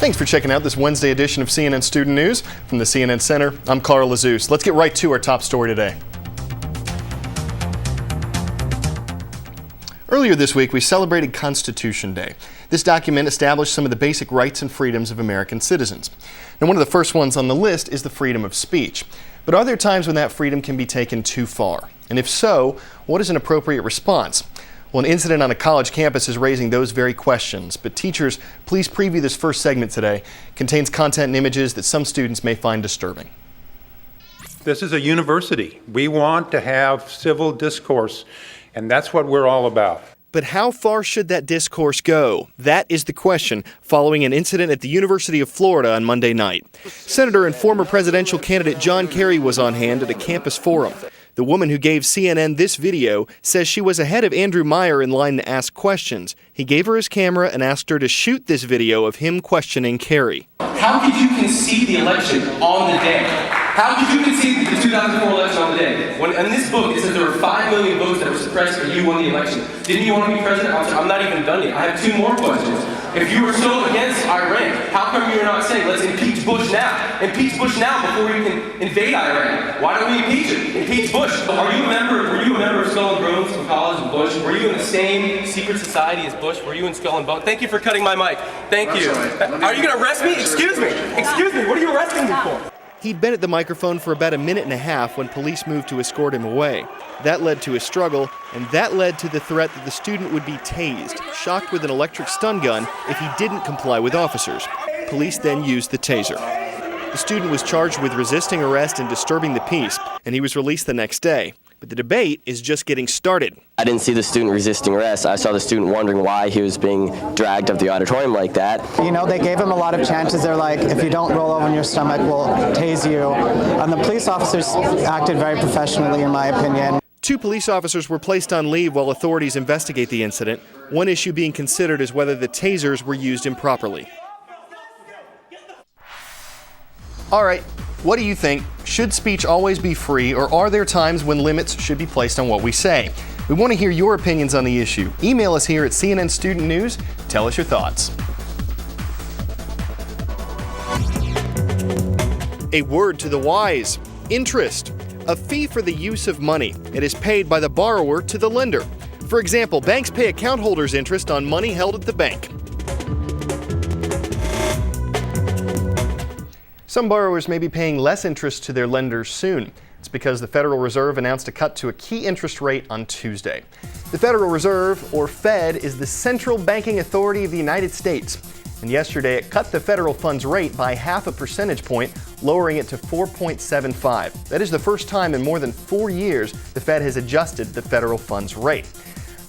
Thanks for checking out this Wednesday edition of CNN Student News. From the CNN Center, I'm Carl Lazouse. Let's get right to our top story today. Earlier this week, we celebrated Constitution Day. This document established some of the basic rights and freedoms of American citizens. Now, one of the first ones on the list is the freedom of speech. But are there times when that freedom can be taken too far? And if so, what is an appropriate response? Well, an incident on a college campus is raising those very questions. But teachers, please preview this first segment today. It contains content and images that some students may find disturbing. This is a university. We want to have civil discourse, and that's what we're all about. But how far should that discourse go? That is the question following an incident at the University of Florida on Monday night. Senator and former presidential candidate John Kerry was on hand at a campus forum. The woman who gave CNN this video says she was ahead of Andrew Meyer in line to ask questions. He gave her his camera and asked her to shoot this video of him questioning Kerry. How could you concede the election on the day? How could you concede the 2004 election on the day? When in this book it says there were 5 million votes that were suppressed and you won the election. Didn't you want to be president? I'm not even done yet. I have 2 more questions. If you were so against Iran, how come you're not saying, let's impeach Bush now? Impeach Bush now before you can invade Iran. Why don't we impeach him? Impeach Bush. Were you a member of Skull and Bones from college with Bush? Were you in the same secret society as Bush? Were you in Skull and Bones? Thank you for cutting my mic. Thank you. Are you going to arrest me? Excuse me. Excuse me. What are you arresting me for? He'd been at the microphone for about a minute and a half when police moved to escort him away. That led to a struggle, and that led to the threat that the student would be tased, shocked with an electric stun gun if he didn't comply with officers. Police then used the taser. The student was charged with resisting arrest and disturbing the peace, and he was released the next day. But the debate is just getting started. I didn't see the student resisting arrest. I saw the student wondering why he was being dragged up the auditorium like that. You know, they gave him a lot of chances. They're like, if you don't roll over on your stomach, we'll tase you. And the police officers acted very professionally, in my opinion. 2 police officers were placed on leave while authorities investigate the incident. One issue being considered is whether the tasers were used improperly. All right, what do you think? Should speech always be free, or are there times when limits should be placed on what we say? We want to hear your opinions on the issue. Email us here at CNN Student News. Tell us your thoughts. A word to the wise. Interest. A fee for the use of money. It is paid by the borrower to the lender. For example, banks pay account holders interest on money held at the bank. Some borrowers may be paying less interest to their lenders soon. It's because the Federal Reserve announced a cut to a key interest rate on Tuesday. The Federal Reserve, or Fed, is the central banking authority of the United States. And yesterday it cut the federal funds rate by 0.5 percentage point, lowering it to 4.75. That is the first time in more than 4 years the Fed has adjusted the federal funds rate.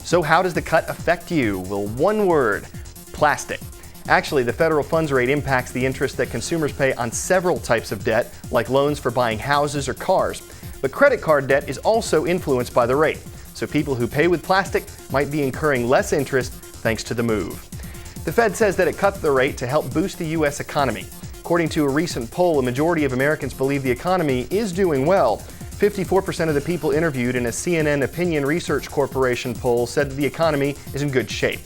So how does the cut affect you? Well, one word: plastic. Actually, the federal funds rate impacts the interest that consumers pay on several types of debt, like loans for buying houses or cars. But credit card debt is also influenced by the rate. So people who pay with plastic might be incurring less interest thanks to the move. The Fed says that it cut the rate to help boost the U.S. economy. According to a recent poll, a majority of Americans believe the economy is doing well. 54% of the people interviewed in a CNN Opinion Research Corporation poll said that the economy is in good shape.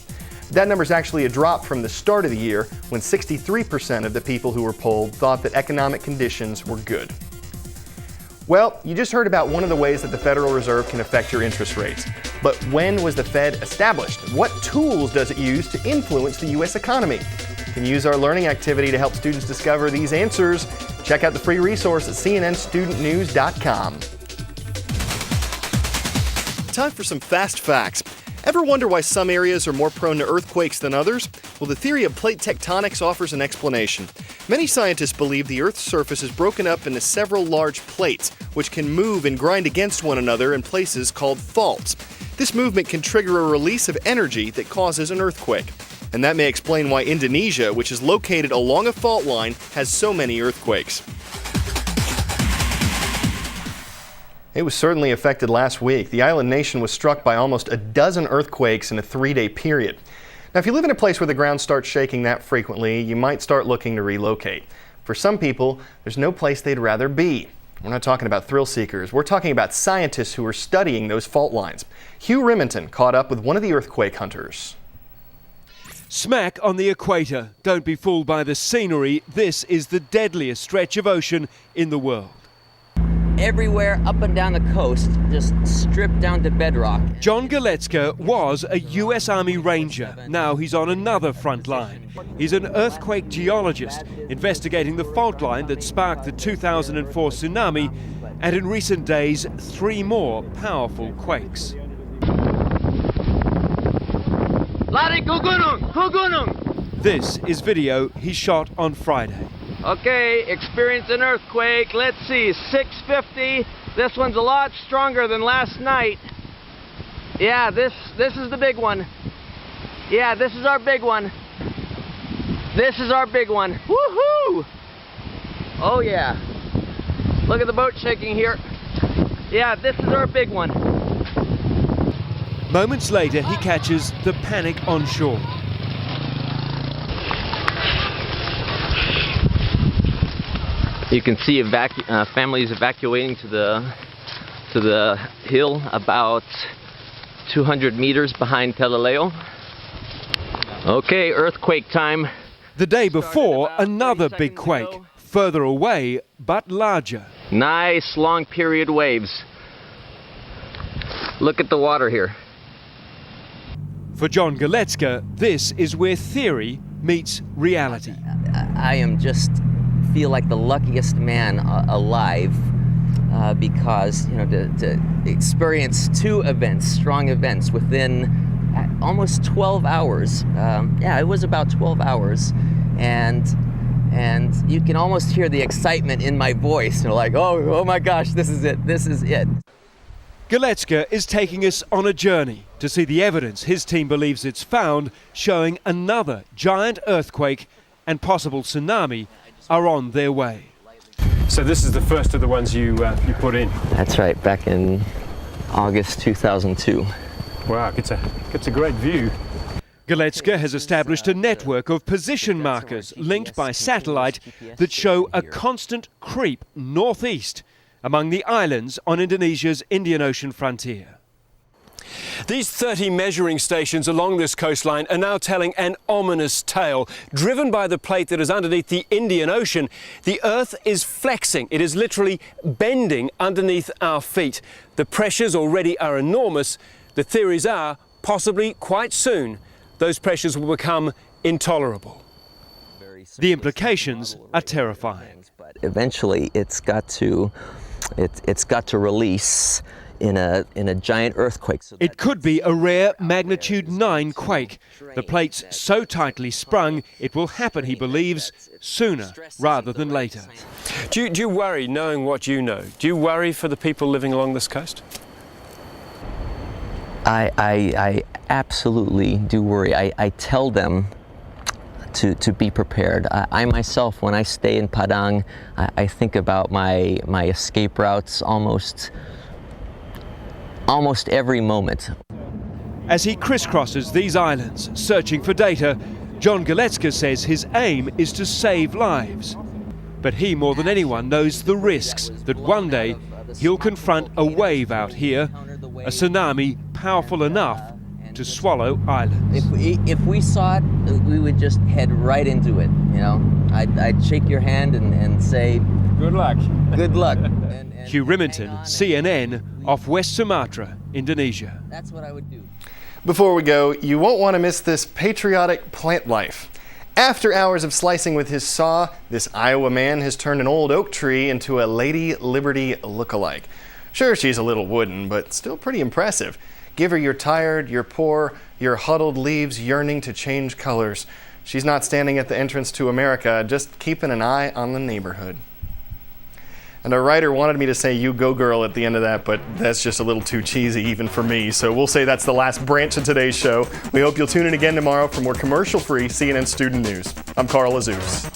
That number is actually a drop from the start of the year, when 63% of the people who were polled thought that economic conditions were good. Well, you just heard about one of the ways that the Federal Reserve can affect your interest rates. But when was the Fed established? What tools does it use to influence the U.S. economy? You can use our learning activity to help students discover these answers. Check out the free resource at cnnstudentnews.com. Time for some fast facts. Ever wonder why some areas are more prone to earthquakes than others? Well, the theory of plate tectonics offers an explanation. Many scientists believe the Earth's surface is broken up into several large plates, which can move and grind against one another in places called faults. This movement can trigger a release of energy that causes an earthquake. And that may explain why Indonesia, which is located along a fault line, has so many earthquakes. It was certainly affected last week. The island nation was struck by almost a dozen earthquakes in a 3-day period. Now, if you live in a place where the ground starts shaking that frequently, you might start looking to relocate. For some people, there's no place they'd rather be. We're not talking about thrill seekers. We're talking about scientists who are studying those fault lines. Hugh Remington caught up with one of the earthquake hunters. Smack on the equator. Don't be fooled by the scenery. This is the deadliest stretch of ocean in the world. Everywhere up and down the coast, just stripped down to bedrock. John Galecka was a US Army Ranger. Now he's on another front line. He's an earthquake geologist investigating the fault line that sparked the 2004 tsunami and in recent days 3 more powerful quakes. This is video he shot on Friday. Okay, experienced an earthquake. Let's see, 650. This one's a lot stronger than last night. Yeah, this is the big one. Yeah, this is our big one. This is our big one. Woohoo! Oh yeah. Look at the boat shaking here. Yeah, this is our big one. Moments later, he catches the panic on shore. You can see families evacuating to the hill about 200 meters behind Teleleo. Okay, earthquake time. The day before, another big quake, further away but larger. Nice long period waves. Look at the water here. For John Galecka, this is where theory meets reality. I feel like the luckiest man alive because to experience 2 events, strong events within almost 12 hours. It was about 12 hours, and you can almost hear the excitement in my voice. Like, oh my gosh, this is it. Galecka is taking us on a journey to see the evidence his team believes it's found showing another giant earthquake and possible tsunami are on their way. So this is the first of the ones you put in? That's right, back in August 2002. Wow, it's a great view. Galecka has established a network of position markers linked by satellite that show a constant creep northeast among the islands on Indonesia's Indian Ocean frontier. These 30 measuring stations along this coastline are now telling an ominous tale. Driven by the plate that is underneath the Indian Ocean, the Earth is flexing. It is literally bending underneath our feet. The pressures already are enormous. The theories are, possibly quite soon, those pressures will become intolerable. The implications are terrifying. But eventually it's got to release in a giant earthquake. It could be a rare magnitude 9 quake. The plate's so tightly sprung, it will happen, he believes, sooner rather than later. Do you worry, knowing what you know? Do you worry for the people living along this coast? I absolutely do worry. I tell them to be prepared. I myself, when I stay in Padang, I think about my escape routes almost every moment. As he crisscrosses these islands, searching for data, John Galecka says his aim is to save lives. But he, more than anyone, knows the risks that one day he'll confront a wave out here, a tsunami powerful enough to swallow islands. If we saw it, we would just head right into it. I'd shake your hand and say, good luck. Good luck. Hugh Remington, CNN, off West Sumatra, Indonesia. That's what I would do. Before we go, you won't want to miss this patriotic plant life. After hours of slicing with his saw, this Iowa man has turned an old oak tree into a Lady Liberty look-alike. Sure, she's a little wooden, but still pretty impressive. Give her your tired, your poor, your huddled leaves yearning to change colors. She's not standing at the entrance to America, just keeping an eye on the neighborhood. And a writer wanted me to say "you go girl" at the end of that, but that's just a little too cheesy even for me. So we'll say that's the last branch of today's show. We hope you'll tune in again tomorrow for more commercial-free CNN student news. I'm Carl Azus.